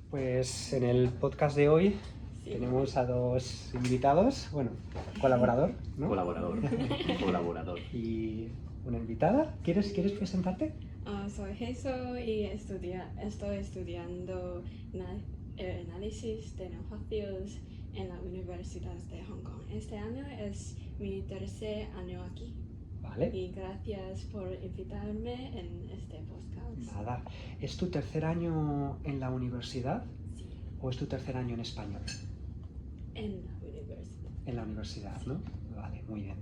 Pues en el podcast de hoy Sí. tenemos a dos invitados, bueno, colaborador, ¿no? Colaborador. Y una invitada. ¿Quieres presentarte? Soy Jesús y estoy estudiando análisis de negocios en la Universidad de Hong Kong. Este año es mi tercer año aquí Vale. y gracias por invitarme en este podcast. Nada. ¿Es tu tercer año en la universidad Sí, o es tu tercer año en español? en la universidad. En la universidad, ¿no? Vale, muy bien.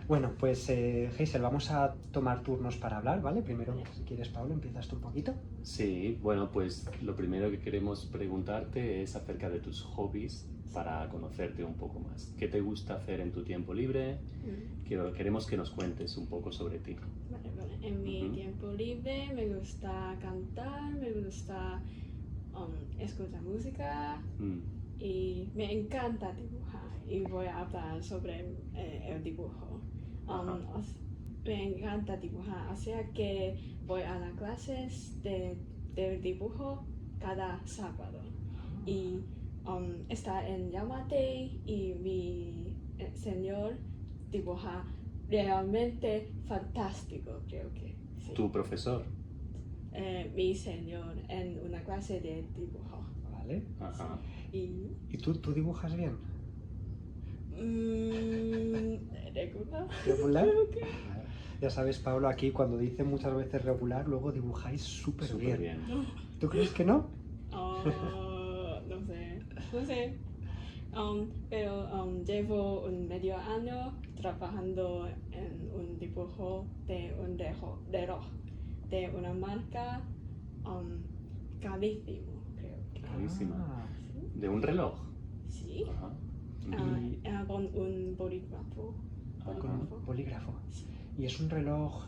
Bueno, pues Hazel, vamos a tomar turnos para hablar, ¿vale? Primero, si quieres, Pablo, empiezas tú un poquito. Sí, bueno, pues lo primero que queremos preguntarte es acerca de tus hobbies para conocerte un poco más. ¿Qué te gusta hacer en tu tiempo libre? Queremos que nos cuentes un poco sobre ti. Vale. En mi tiempo libre me gusta cantar, me gusta escuchar música y me encanta dibujar y voy a hablar sobre el dibujo. Me encanta dibujar, así que voy a las clases de dibujo cada sábado y está en Yamate y mi señor dibuja realmente fantástico, creo que sí. ¿Tu profesor? Mi señor en una clase de dibujo. Vale. Ajá. ¿Y tú dibujas bien? ¿Regular? ¿Regular? Creo que. Ya sabes, Pablo, aquí cuando dice muchas veces regular, luego dibujáis súper bien. ¿Tú crees que no? No sé. Pero llevo un medio año trabajando en un dibujo de un reloj de una marca carísimo, creo que. Carísima. Ah, ¿De un reloj? Sí. Ajá. Con un bolígrafo. con un bolígrafo. Sí. Y es un reloj,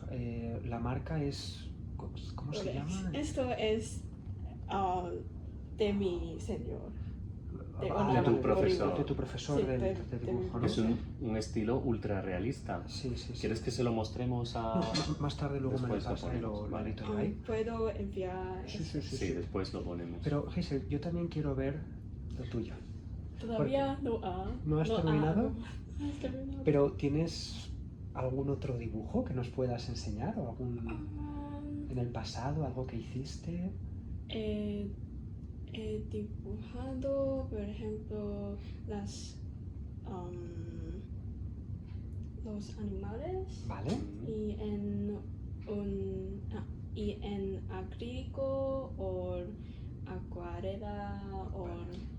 la marca es... ¿Cómo se llama? Esto es de mi señor. De tu profesor. De tu profesor Sí, de dibujo, ¿no? Es un estilo ultra realista. Sí. ¿Quieres que se lo mostremos a...? No, más tarde luego me lo Después lo pasa y ponemos, lo vale. edito yo ahí. ¿Puedo enviar eso? Sí, después lo ponemos. Pero, Hazel, yo también quiero ver lo tuyo. Todavía no ¿No has terminado? No has terminado. Pero, ¿tienes algún otro dibujo que nos puedas enseñar? ¿O algún en el pasado, algo que hiciste? He dibujado, por ejemplo, los animales Vale. y en acrílico o acuarela o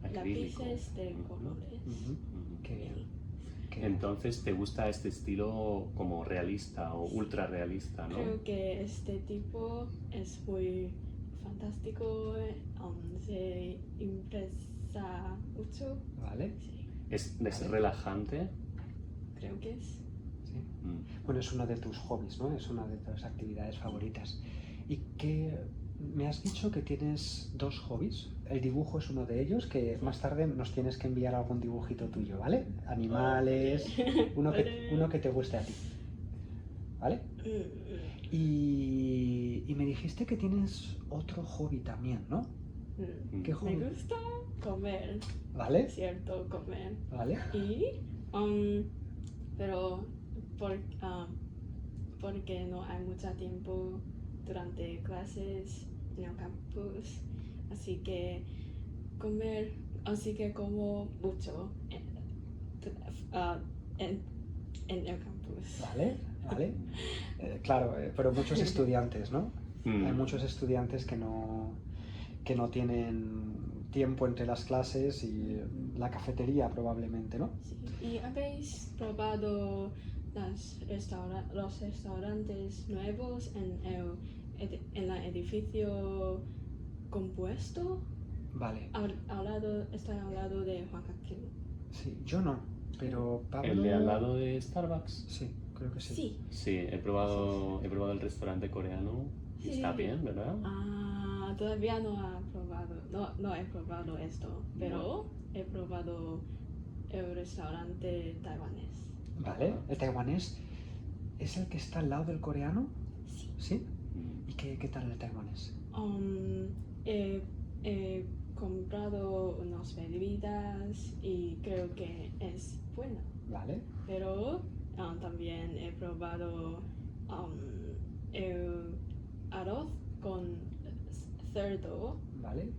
Acrílico. lápices de colores. Qué bien. Entonces, ¿te gusta este estilo como realista o ultra realista, no? Creo que este tipo es muy fantástico, se impresa mucho. Vale. Sí, ¿Es relajante? creo que es. Sí. Bueno, es uno de tus hobbies, ¿no? Es una de tus actividades favoritas. ¿Y qué? Me has dicho que tienes dos hobbies. El dibujo es uno de ellos, que más tarde nos tienes que enviar algún dibujito tuyo, ¿vale? Animales, uno que te guste a ti. ¿Vale? Y me dijiste que tienes otro hobby también, ¿no? ¿Qué hobby? Me gusta comer, ¿Vale? cierto, comer. ¿Vale? Pero porque no hay mucho tiempo durante clases en el campus, así que como mucho en el campus. ¿Vale? Claro, pero muchos estudiantes, ¿no? Hay muchos estudiantes que no tienen tiempo entre las clases y la cafetería probablemente, ¿no? Sí. ¿Y habéis probado los restaurantes nuevos en el edificio compuesto? Vale. Estoy hablando de Juan Caquín. Sí, yo no, pero Pablo... ¿El de al lado de Starbucks? Sí, creo que sí. Sí, he probado el restaurante coreano y está bien, ¿verdad? Todavía no he probado esto, pero he probado el restaurante taiwanés. Vale, el taiwanés es el que está al lado del coreano. ¿Sí? ¿Y qué tal el taiwanés? He comprado unas bebidas y creo que es bueno. ¿Vale? Pero también he probado el arroz con cerdo. ¿Vale?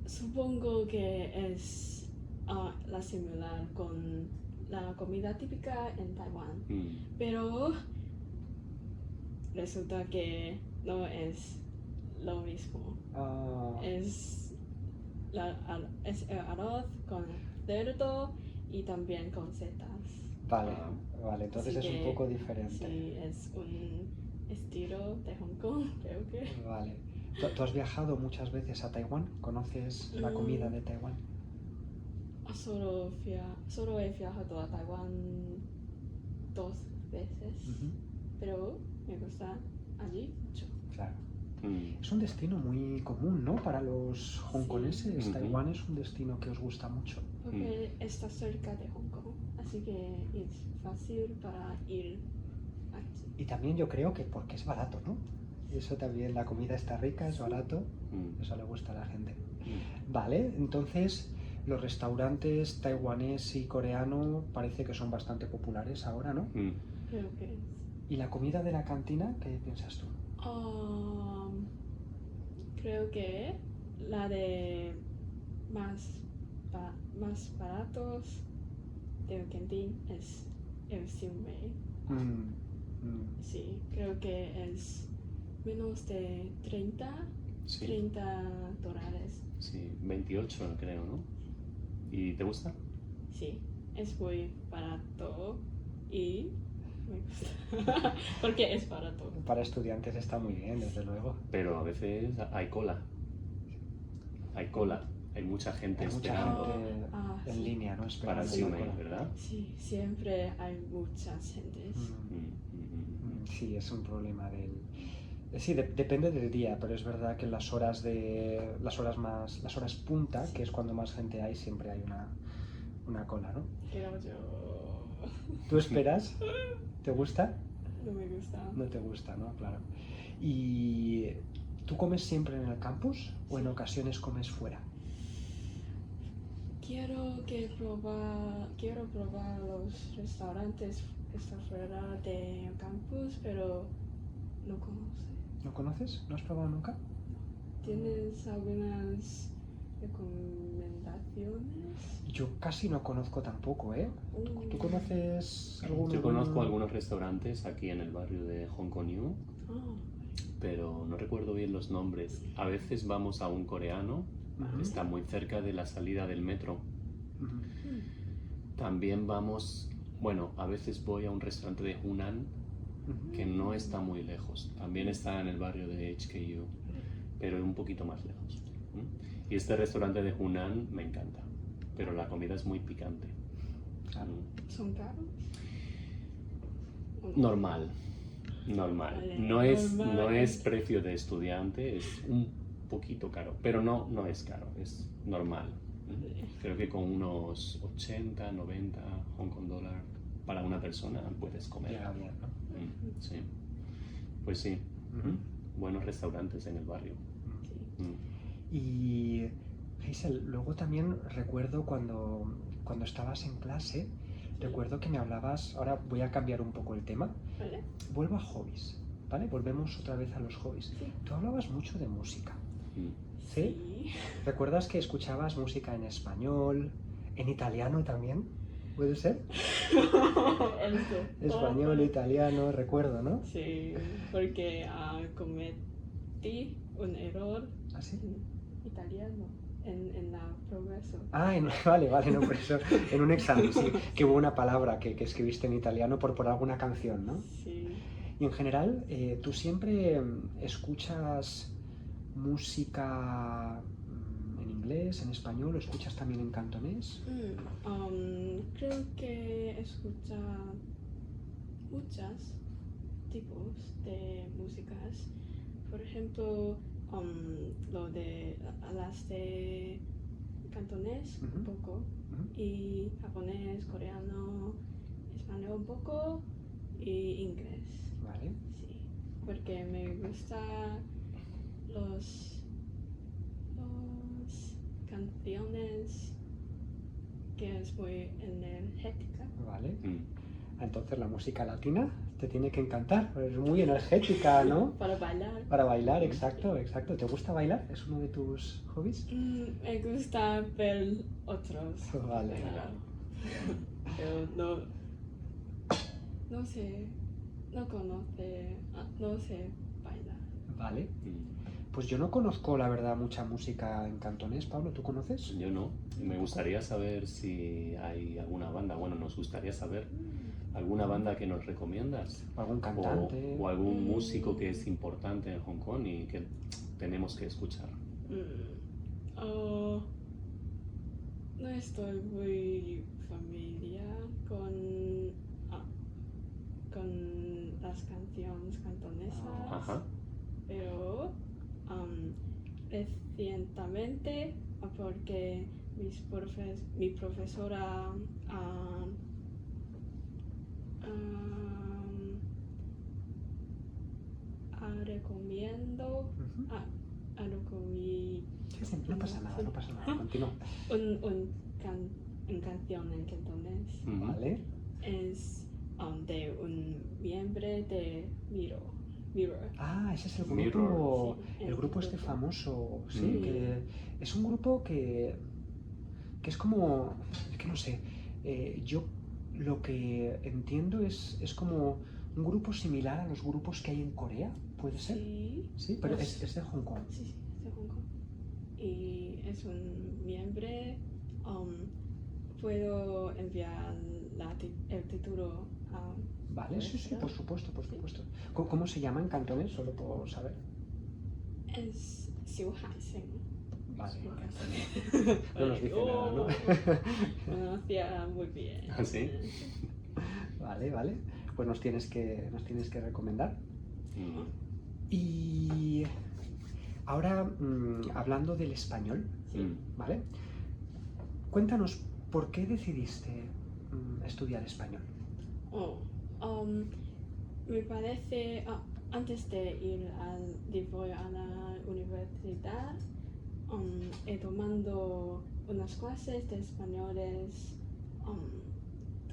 Supongo que es la similar con la comida típica en Taiwán. Pero resulta que no es lo mismo. Es el arroz con cerdo y también con setas. Vale, vale, entonces Así es un que, poco diferente. Sí, es un estilo de Hong Kong, creo que. Vale. ¿Tú has viajado muchas veces a Taiwán? ¿Conoces la comida de Taiwán? Solo he viajado a Taiwán 2 veces, pero me gusta allí mucho. Claro. Es un destino muy común, ¿no? Para los hongkoneses. Taiwán es un destino que os gusta mucho. Porque está cerca de Hong Kong, así que es fácil para ir aquí. Y también yo creo que porque es barato, ¿no? Eso también, la comida está rica, es barato, eso le gusta a la gente. Vale, entonces los restaurantes taiwanés y coreano parece que son bastante populares ahora, ¿no? Creo que es. ¿Y la comida de la cantina, qué piensas tú? Creo que la de más baratos del cantín es el siumei. Sí, creo que es menos de 30 dólares. Sí, 28 creo, ¿no? ¿Y te gusta? Sí, es muy barato y me gusta. Porque es barato. Para estudiantes está muy bien, desde luego. Pero a veces hay cola. Hay mucha gente esperando. En línea, ¿no? Para el Esperando siumei, ¿verdad? Sí, siempre hay muchas gentes. Sí, es un problema del... Sí, depende del día, pero es verdad que en las horas punta, que es cuando más gente hay, siempre hay una cola, ¿no? Pero yo... ¿Tú esperas? ¿Te gusta? No me gusta. No te gusta, ¿no? Claro. ¿Y tú comes siempre en el campus o en ocasiones comes fuera? Quiero probar los restaurantes que están fuera del campus, pero no conozco. ¿No conoces? ¿No has probado nunca? ¿Tienes algunas recomendaciones? Yo casi no conozco tampoco, ¿eh? ¿Tú conoces alguno? Yo conozco algunos restaurantes aquí en el barrio de Hong Kong New, pero no recuerdo bien los nombres. A veces vamos a un coreano, está muy cerca de la salida del metro. También vamos, bueno, a veces voy a un restaurante de Hunan, que no está muy lejos. También está en el barrio de HKU, pero un poquito más lejos. Y este restaurante de Hunan me encanta, pero la comida es muy picante. ¿Son caros? Normal. No es precio de estudiante, es un poquito caro, pero no es caro, es normal. Creo que con unos 80, 90 Hong Kong dólar para una persona puedes comer. Llega bien, ¿no? Sí. Pues sí. Buenos restaurantes en el barrio. Y Hazel, luego también recuerdo cuando estabas en clase, recuerdo que me hablabas, ahora voy a cambiar un poco el tema, ¿Vale? vuelvo a hobbies, ¿vale? Volvemos otra vez a los hobbies. Sí. Tú hablabas mucho de música, Sí. ¿Recuerdas que escuchabas música en español, en italiano también? ¿Puede ser? Español, italiano, recuerdo, ¿no? Sí, porque cometí un error ¿Ah, sí? en italiano en la progreso. Vale, no, por eso, en un examen, sí, que hubo una palabra que escribiste en italiano por alguna canción, ¿no? Sí. Y en general, ¿tú siempre escuchas música en inglés, en español, o escuchas también en cantonés? Creo que escucha muchos tipos de músicas. Por ejemplo, las de cantonés un poco, y japonés, coreano, español un poco, y inglés. Vale. Sí, porque me gusta los canciones que es muy energética. Vale. Entonces la música latina te tiene que encantar, es muy energética, ¿no? Para bailar. Para bailar, exacto, exacto. ¿Te gusta bailar? ¿Es uno de tus hobbies? Me gusta ver otros. Vale. Pero no sé, no sé bailar. Vale. Pues yo no conozco, la verdad, mucha música en cantonés. Pablo, ¿tú conoces? Yo no. Me gustaría saber si hay alguna banda. Bueno, nos gustaría saber alguna banda que nos recomiendas. ¿O algún cantante? O algún músico que es importante en Hong Kong y que tenemos que escuchar. No estoy muy familiar con las canciones cantonesas. Ajá. Pero recientemente, porque mi profesora recomiendo Sí, no pasa nada, no pasa nada. Continúa. una canción en cantonés. Vale. Es de un miembro de Mirror. Ah, ese es el Mirror. grupo, Sí, el grupo este grupo. famoso, sí, que es un grupo que es como, es que no sé, yo lo que entiendo es como un grupo similar a los grupos que hay en Corea, ¿puede ser? Sí. Sí, pero es de Hong Kong. Sí, es de Hong Kong. Y es un miembro. Puedo enviar el título a... Vale, sí, por supuesto, por supuesto. ¿Cómo se llama en cantonés? Solo por saber. Es Xiu Hai Seng. Vale. Vale. No nos dice nada, ¿no? Pronuncia muy bien. ¿Ah, sí? Vale, vale. Pues nos tienes que recomendar. Mm. Y ahora, hablando del español, ¿vale? Cuéntanos, ¿por qué decidiste estudiar español? Me parece, antes de ir a la universidad, he tomado unas clases de españoles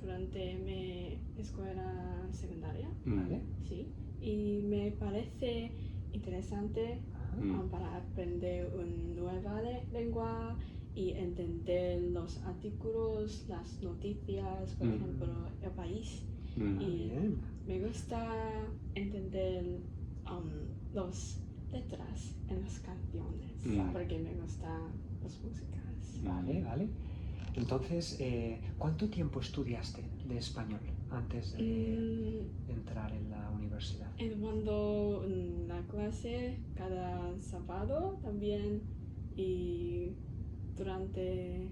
durante mi escuela secundaria. ¿Vale? Sí, y me parece interesante para aprender una nueva lengua y entender los artículos, las noticias, por ejemplo, El País. Y Bien. me gusta entender las letras en las canciones, porque me gustan las músicas. Vale, vale. Entonces, ¿cuánto tiempo estudiaste de español antes de entrar en la universidad? Tomando una clase cada sábado también y durante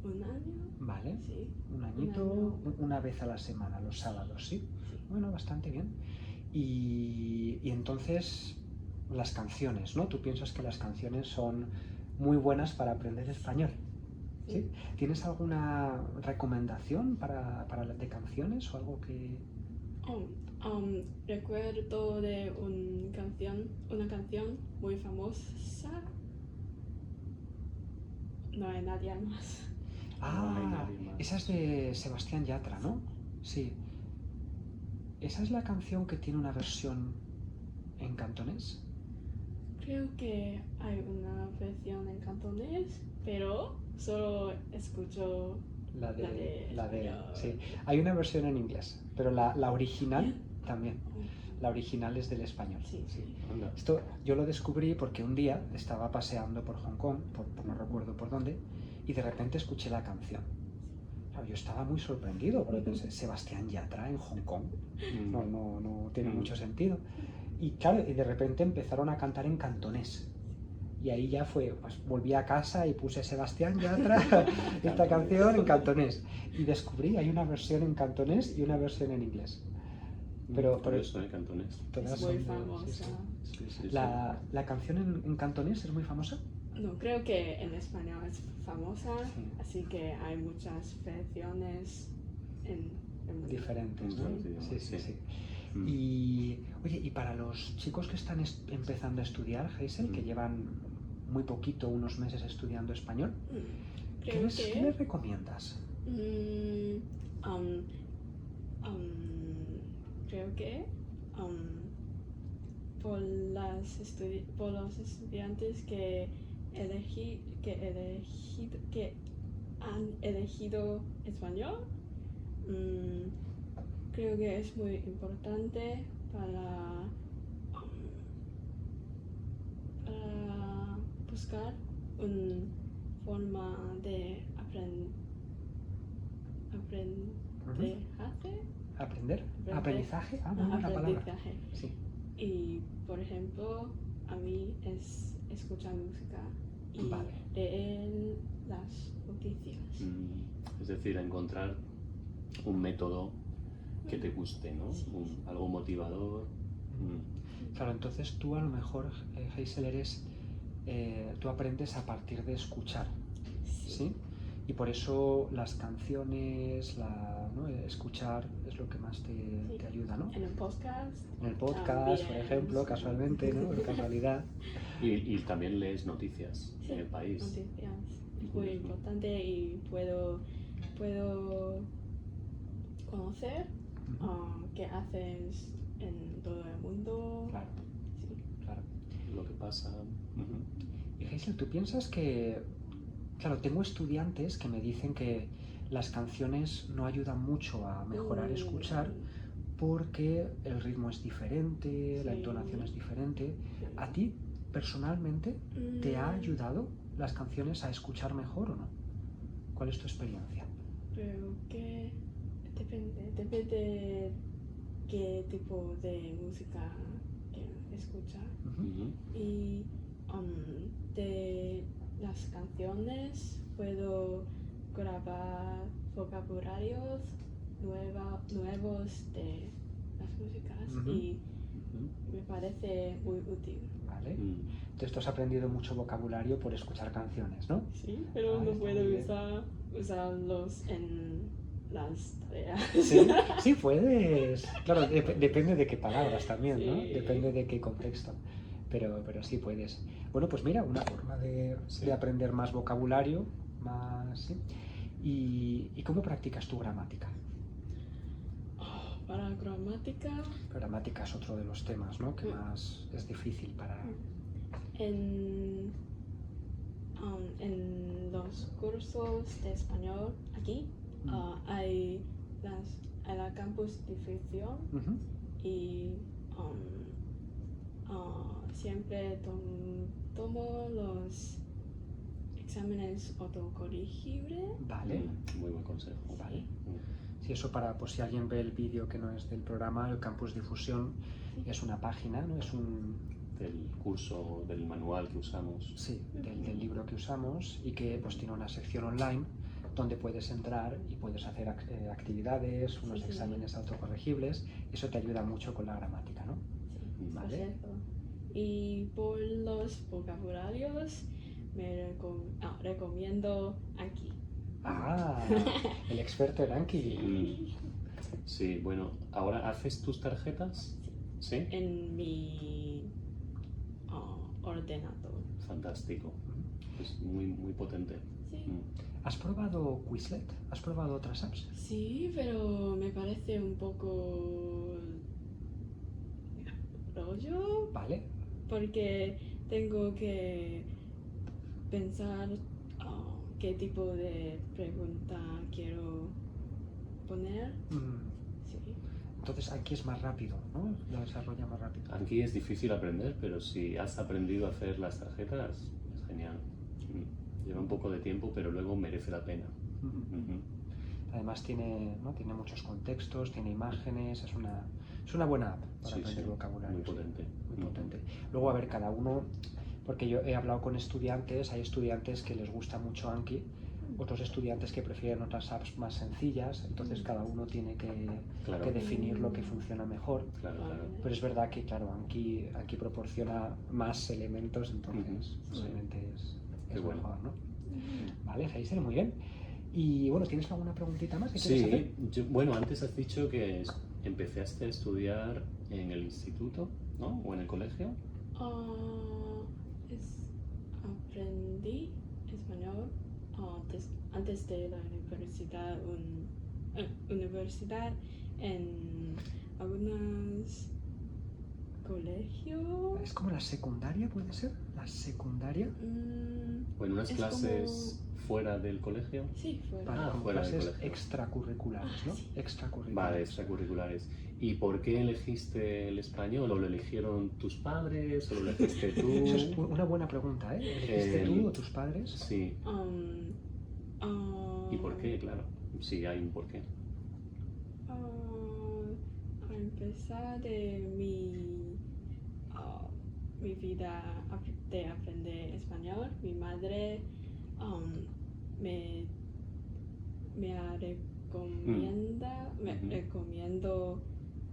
un año. Vale. Sí. Un añito, una vez a la semana, los sábados, ¿sí? Sí. Bueno, bastante bien. Y entonces, las canciones, ¿no? ¿Tú piensas que las canciones son muy buenas para aprender español? ¿Sí? ¿Tienes alguna recomendación de canciones o algo que...? Recuerdo de una canción muy famosa. No hay nadie más. Ah, No hay nadie más. esa es de Sebastián Yatra, ¿no? Sí. ¿Esa es la canción que tiene una versión en cantonés? Creo que hay una versión en cantonés, pero solo escucho La de español. sí. Hay una versión en inglés, pero la original también. La original es del español. Sí. Anda. Esto yo lo descubrí porque un día estaba paseando por Hong Kong, por no recuerdo por dónde, y de repente escuché la canción. Claro, yo estaba muy sorprendido porque pensé, Sebastián Yatra en Hong Kong. No tiene mucho sentido. Y claro, y de repente empezaron a cantar en cantonés. Y ahí ya fue, pues volví a casa y puse Sebastián Yatra, esta canción en cantonés. Y descubrí, hay una versión en cantonés y una versión en inglés. Pero eso, cantonés. todas Es muy son de- famosa. Sí. La canción en cantonés es muy famosa. No, creo que en español es famosa, Sí. así que hay muchas versiones en Diferentes, ¿no? En otros idiomas, Sí. sí. Y, oye, y para los chicos que están empezando a estudiar, Hazel, que llevan muy poquito, unos meses estudiando español. ¿Qué les recomiendas? Creo que por los estudiantes que han elegido español, creo que es muy importante para buscar una forma de Aprendizaje. Muy buena palabra. Sí. Y por ejemplo, a mí es escuchar música y leer las noticias. Es decir, encontrar un método que te guste, ¿no? Sí. Algo motivador. Claro, entonces tú a lo mejor, Hazel, tú aprendes a partir de escuchar, ¿sí? Y por eso las canciones, ¿no? Escuchar es lo que más te ayuda, ¿no? En el podcast. En el podcast, También. por ejemplo, casualmente, ¿no? Por casualidad. Y también lees noticias en el país. Noticias. Es muy importante y puedo conocer qué haces en todo el mundo. Claro. Sí. Claro. Lo que pasa. Y Hazel, ¿tú piensas que, claro, tengo estudiantes que me dicen que las canciones no ayudan mucho a mejorar escuchar porque el ritmo es diferente, la entonación es diferente? ¿A ti, personalmente, te ha ayudado las canciones a escuchar mejor o no? ¿Cuál es tu experiencia? Creo que depende qué tipo de música quiero escuchar. Y de las canciones puedo grabar vocabularios nuevos de las músicas y me parece muy útil. Vale. Entonces tú has aprendido mucho vocabulario por escuchar canciones, ¿no? Sí, pero no puedo usarlos en las tareas. Sí, puedes. Claro, depende de qué palabras también, ¿no? Sí. Depende de qué contexto. Pero sí puedes. Bueno, pues mira, una forma de aprender más vocabulario, ¿sí? ¿Y cómo practicas tu gramática? Para gramática. Gramática es otro de los temas, ¿no? Que más es difícil para... En los cursos de español aquí hay la campus difusión y siempre tomo los exámenes autocorrigibles. Vale. Muy buen consejo. Vale. Sí, eso para, pues si alguien ve el vídeo que no es del programa, el Campus Difusión es una página, ¿no? Es del curso, del manual que usamos. Sí, del libro que usamos y que pues tiene una sección online donde puedes entrar y puedes hacer actividades, unos exámenes autocorregibles, y eso te ayuda mucho con la gramática, ¿no? Sí, ¿vale? Perfecto. Y por los vocabularios me recomiendo Anki. El experto en Anki. Sí, bueno, ¿ahora haces tus tarjetas? Sí. En mi ordenador. Fantástico. Es muy, muy potente. Sí. ¿Has probado Quizlet? ¿Has probado otras apps? Sí, pero me parece un poco rollo. Vale. Porque tengo que pensar qué tipo de pregunta quiero poner. Sí. Entonces aquí es más rápido, ¿no? Lo desarrolla más rápido. Aquí es difícil aprender, pero si has aprendido a hacer las tarjetas, es genial. Lleva un poco de tiempo, pero luego merece la pena. Además tiene muchos contextos, tiene imágenes, es una buena app para aprender vocabulario. Muy potente. Muy potente. Luego, a ver, cada uno, porque yo he hablado con estudiantes, hay estudiantes que les gusta mucho Anki, otros estudiantes que prefieren otras apps más sencillas, entonces cada uno tiene que definir lo que funciona mejor. Claro. Pero es verdad que, claro, Anki proporciona más elementos, entonces obviamente es bueno. mejor, ¿no? Vale, Hazel, muy bien. Y bueno, ¿tienes alguna preguntita más que quieres hacer? Bueno, antes has dicho que empezaste a estudiar en el instituto, ¿no? ¿O en el colegio? Es aprendí español antes de la universidad en algunos colegios. ¿Es como la secundaria, puede ser? ¿La secundaria? ¿O en unas Es clases fuera del colegio? Sí, fue. Vale, como fuera del clases colegio. extracurriculares, ¿no? Sí. Extracurriculares. Vale, extracurriculares. ¿Y por qué elegiste el español? ¿O lo eligieron tus padres? ¿O lo elegiste tú? Eso es una buena pregunta, ¿eh? ¿Elegiste tú o tus padres? Sí. ¿Y por qué? Claro. Sí, hay un porqué. A empezar de mi vida de aprender español, mi madre me recomiendo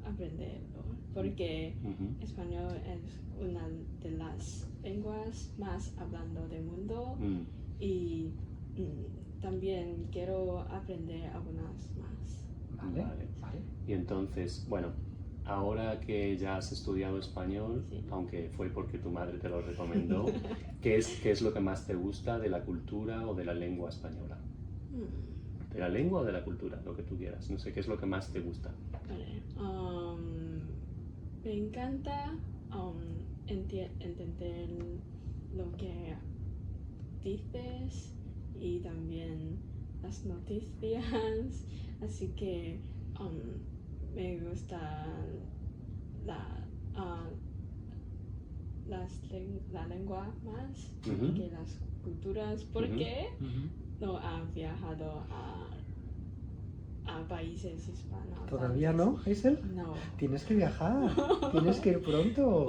aprenderlo porque español es una de las lenguas más hablando del mundo y también quiero aprender algunas más. Vale, Vale. vale. Y entonces, bueno, ahora que ya has estudiado español, Sí. aunque fue porque tu madre te lo recomendó, ¿qué es lo que más te gusta de la cultura o de la lengua española? ¿De la lengua o de la cultura? Lo que tú quieras. No sé, ¿qué es lo que más te gusta? Vale. Me encanta entender lo que dices y también las noticias, así que me gusta la lengua más que las culturas porque no ha viajado a países hispanos. ¿Todavía no, Hazel? No. Tienes que viajar, tienes que ir pronto.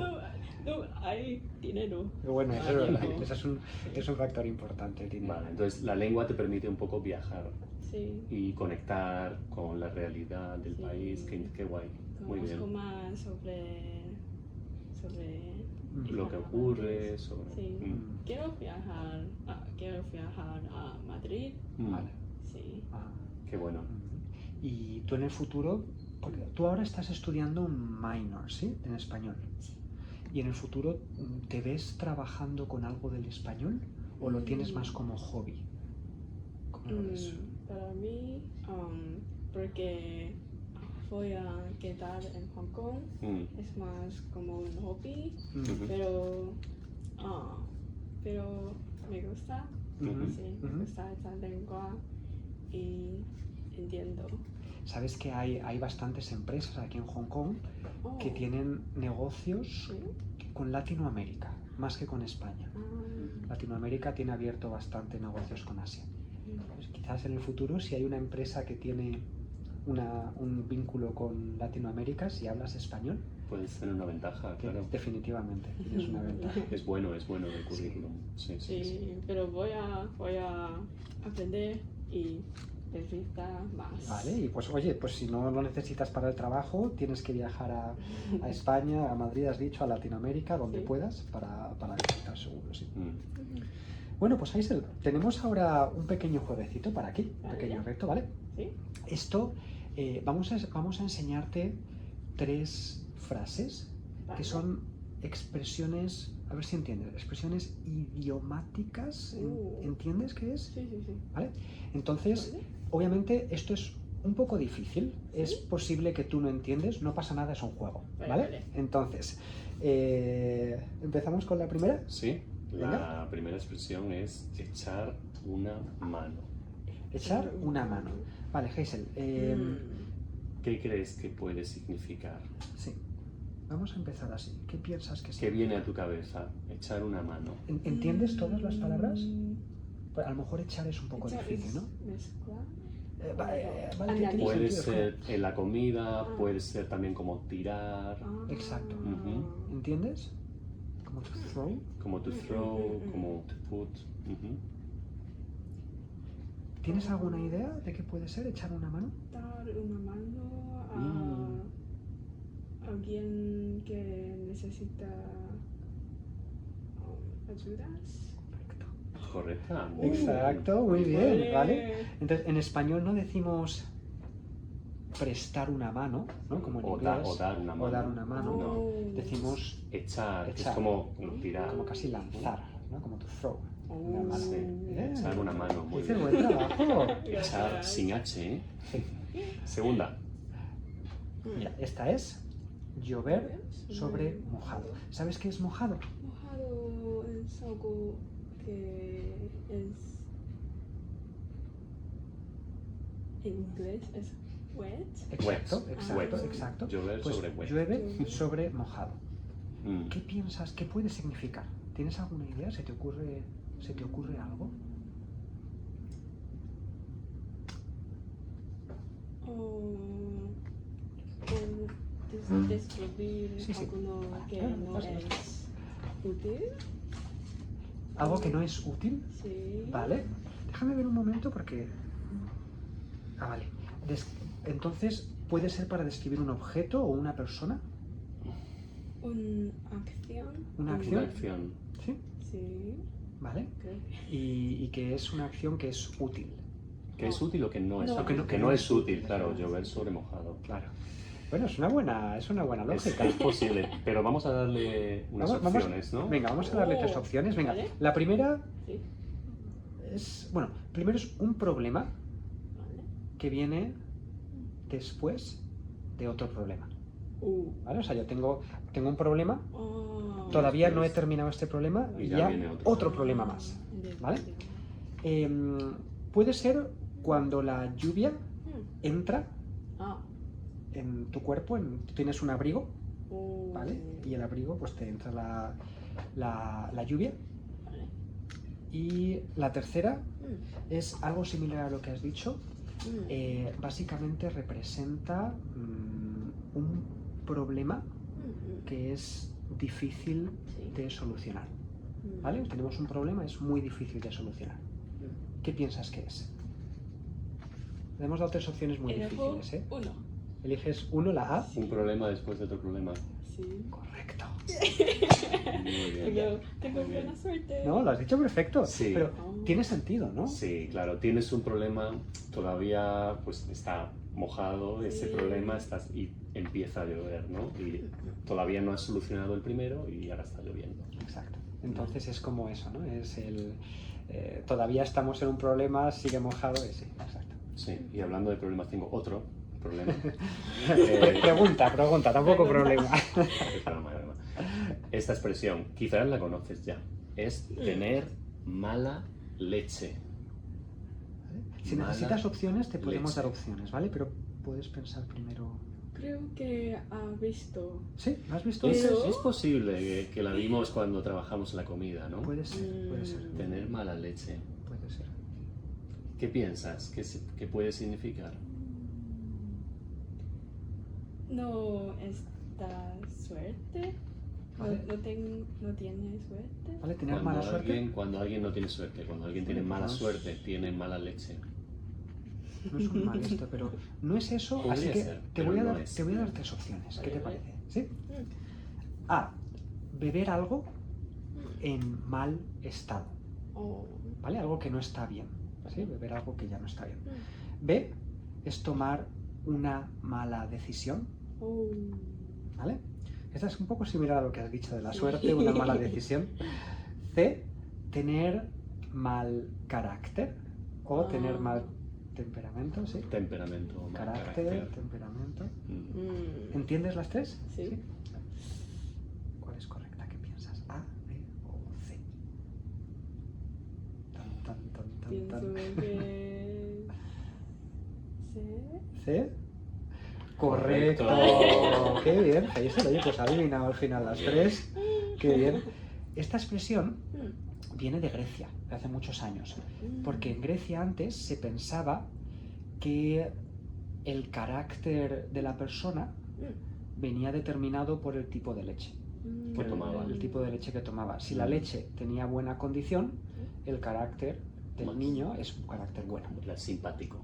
No hay dinero. Pero bueno, eso es Tiempo. verdad, eso es un factor importante, el dinero. Vale, entonces la lengua te permite un poco viajar Sí. y conectar con la realidad del Sí. país. Qué guay. Muy bien. Conozco más sobre Lo que ocurre, sobre... Sí. Quiero viajar a Madrid. Vale. Sí. Ah. Qué bueno. Y tú en el futuro, porque tú ahora estás estudiando un minor, ¿sí? En español. Sí. ¿Y en el futuro te ves trabajando con algo del español o lo tienes más como hobby? ¿Cómo lo ves? Para mí, porque voy a quedar en Hong Kong, es más como un hobby, pero me gusta, sí, me gusta esa lengua y entiendo. Sabes que hay bastantes empresas aquí en Hong Kong que tienen negocios ¿Sí? con Latinoamérica, más que con España. Latinoamérica tiene abierto bastante negocios con Asia. Pues quizás en el futuro, si hay una empresa que tiene un vínculo con Latinoamérica, si hablas español, Puedes tener una ventaja, que claro. definitivamente tienes una ventaja. Es bueno el currículum. Sí. Sí, pero voy a aprender y necesitar más. Vale, y pues oye, pues si no lo necesitas para el trabajo, tienes que viajar a España, a Madrid, has dicho, a Latinoamérica, donde Sí. puedas, para visitar seguro, sí. Ujú. Bueno, pues Hazel, tenemos ahora un pequeño jueguecito para aquí, un Vale. pequeño reto, ¿vale? Sí. Esto, vamos a enseñarte 3 frases Vale. que son expresiones, a ver si entiendes, expresiones idiomáticas, ¿entiendes qué es? Sí. ¿Vale? Entonces, Vale. obviamente esto es un poco difícil, es posible que tú no entiendes, no pasa nada, es un juego, ¿vale? Vale. Entonces, ¿empezamos con la primera? Sí, la Venga. primera expresión es echar una mano. Echar una mano. Vale, Hazel, ¿Qué crees que puede significar? sí, vamos a empezar así. ¿Qué piensas que ¿Qué sí? viene a tu cabeza? Echar una mano. ¿Entiendes todas las palabras? Pues a lo mejor echar es un poco Echar difícil, es ¿no? mezclar. Vale, que tiene Puede sentido, ser en la comida, Ah. puede ser también como tirar, Exacto. Ujú. ¿Entiendes? Como to throw. como to throw, como to put. Ujú. ¿Tienes alguna idea de qué puede ser echar una mano? Dar una mano a alguien que necesita ayudas. Perfecto. Correcta. Muy bien. Exacto, muy bien, Vale. ¿vale? Entonces, en español no decimos prestar una mano, ¿no? Como en O inglés. dar una mano. O dar una mano. No. Decimos Echar, que es Echar. como tirar. como casi lanzar, ¿no? Como to throw. Una mala. Sí. Echar una mano, muy Dices, bien. buen trabajo. Echar sin H, ¿eh? Segunda. Mira, esta es llover sobre mojado. ¿Sabes qué es mojado? Mojado es algo que es... En inglés es wet. Exacto, Wet. exacto, Wet. exacto. Llover Pues sobre wet. llueve sobre mojado. Mm. ¿Qué piensas? ¿Qué puede significar? ¿Tienes alguna idea? ¿Se te ocurre algo? O descubrir Sí, sí. alguno que Claro, no pasa. es útil. ¿Algo que no es útil? Sí. Vale. Déjame ver un momento porque... Ah, vale. Entonces, ¿puede ser para describir un objeto o una persona? Una acción. ¿Una Una acción? acción. Sí. Sí, Vale. creo que. Y que es una acción que es útil. ¿Que es útil o que no es No. útil? Que no- Que no es útil, claro, llover sobre mojado. Claro. Bueno, es una buena Es, lógica. es posible, pero vamos a darle unas opciones, ¿no? Venga, vamos a darle tres Oh, opciones. Venga, vale. la primera Sí. es, bueno, primero es un problema Vale. que viene después de otro problema. ¿Vale? O sea, yo tengo un problema, Oh. todavía no he después- terminado este problema Y y ya ya viene otro. otro problema más. Entiendo, ¿Vale? entiendo. Puede ser cuando la lluvia Hmm. entra Ah. en tu cuerpo, tú tienes un abrigo, Oh. ¿vale? Y el abrigo, pues te entra la lluvia. Vale. Y la tercera Hmm. es algo similar a lo que has dicho. Hmm. Básicamente representa un problema Hmm. que es difícil Sí. de solucionar. Hmm. ¿Vale? Tenemos un problema, es muy difícil de solucionar. Hmm. ¿Qué piensas que es? Le hemos dado tres opciones muy Elijo difíciles, ¿eh? uno. Eliges uno, la A. Un problema después de otro problema. Sí. Correcto. Muy bien. Pero tengo Muy bien. buena suerte. No, lo has dicho perfecto. Sí. Pero tiene sentido, ¿no? Sí, claro, tienes un problema, todavía pues está mojado ese Sí. problema y empieza a llover, ¿no? Y todavía no has solucionado el primero y ahora está lloviendo. Exacto. Entonces es como eso, ¿no? Es todavía estamos en un problema, sigue mojado, y sí, exacto. Sí, y hablando de problemas, tengo otro problema. Pregunta, tampoco problema. Es broma, es broma. Esta expresión, quizás la conoces ya, es tener mala leche. Si Mala necesitas opciones, te podemos leche. dar opciones, ¿vale? Pero puedes pensar primero. Creo que ha visto. ¿Sí? ¿Lo has visto? Es, Pero- es posible que la vimos cuando trabajamos la comida, ¿no? Puede ser, puede ser. Tener mala leche. Puede ser. ¿Qué piensas? ¿Qué puede significar? No está suerte. Vale. No tiene suerte. ¿Vale? Tener Cuando mala suerte cuando alguien no tiene suerte, cuando alguien tiene mala suerte, tiene mala leche. no es un mal esto, pero no es eso, Podría así que ser, te pero voy a no dar, es. te voy a dar tres opciones. ¿Qué te Vale, parece? ¿Sí? Mm. A. Beber algo en mal estado. Oh. ¿Vale? Algo que no está bien. ¿Sí? Beber algo que ya no está bien. Mm. B. Es tomar una mala decisión. Oh. ¿Vale? Esta es un poco similar a lo que has dicho de la Sí. suerte, una mala decisión. C. Tener mal carácter o tener mal temperamento, ¿sí? Temperamento, mal Carácter, temperamento. Mm. ¿Entiendes las tres? Sí. ¿Cuál es correcta? ¿Qué piensas? ¿A, B o C? Tan, tan, tan, tan, Pienso tan. que. ¿Sí? ¿C? Correcto. Correcto. Qué bien, Hazel. Oye, pues ha adivinado al final las tres. Qué bien. Esta expresión Mm. viene de Grecia, de hace muchos años. Mm. Porque en Grecia antes se pensaba que el carácter de la persona Mm. venía determinado por el tipo de leche. Mm. Que tomaba. El tipo de leche que tomaba. Si la leche tenía buena condición, el carácter del Más. niño es un carácter bueno. Era simpático.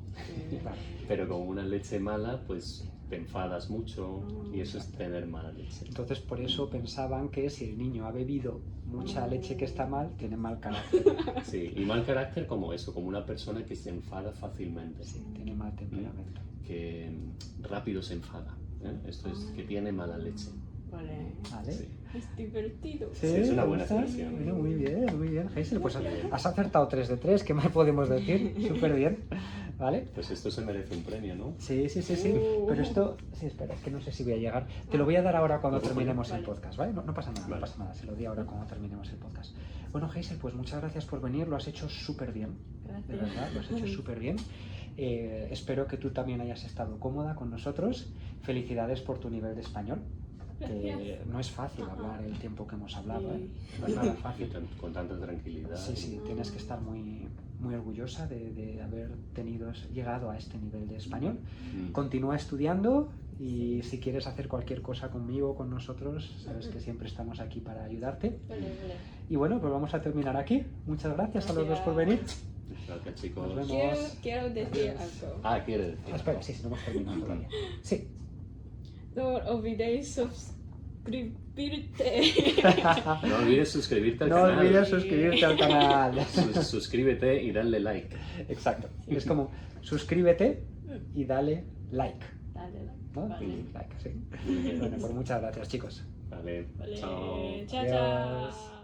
Claro. Pero con una leche mala, pues te enfadas mucho y eso es tener mala leche. Entonces por eso pensaban que si el niño ha bebido mucha leche que está mal, tiene mal carácter. Sí, y mal carácter como eso, como una persona que se enfada fácilmente, Sí, tiene mal temperamento. que rápido se enfada. ¿eh? Esto es que tiene mala leche. Vale. ¿Vale? Sí. Es divertido. Sí, es una ¿te buena gusta? expresión. Bueno, muy bien, Hazel. Pues Muy bien. has acertado 3 de 3, ¿qué más podemos decir? Súper bien, ¿vale? Pues esto se merece un premio, ¿no? Sí. Pero esto, sí, espera, es que no sé si voy a llegar. Te lo voy a dar ahora cuando Lo cojo yo. terminemos el Vale. podcast, ¿vale? No pasa nada, no Vale. pasa nada. Se lo di ahora cuando terminemos el podcast. Bueno, Hazel, pues muchas gracias por venir. Lo has hecho súper bien, de Gracias. verdad, lo has hecho súper bien. Espero que tú también hayas estado cómoda con nosotros. Felicidades por tu nivel de español. Que Gracias. no es fácil hablar el tiempo que hemos hablado, ¿eh? Sí. No es nada Y fácil. con tanta tranquilidad. Sí, tienes que estar muy, muy orgullosa de haber llegado a este nivel de español. Mm. Continúa estudiando y si quieres hacer cualquier cosa conmigo o con nosotros, sabes que siempre estamos aquí para ayudarte. Vale. Y bueno, pues vamos a terminar aquí. Muchas gracias a los dos por venir. Gracias, chicos. Nos vemos. Quiero decir algo. Ah, quiere decir. Ah, espera, sí, no hemos terminado todavía. Sí. No olvidéis suscribirte. No olvides suscribirte al No canal. olvides suscribirte al canal. Suscríbete y dale like. Exacto. Es como suscríbete y dale like. Dale like. ¿No? Vale. Like, sí. Bueno, pues muchas gracias, chicos. Vale, Vale. chao. Chao, Adiós. chao.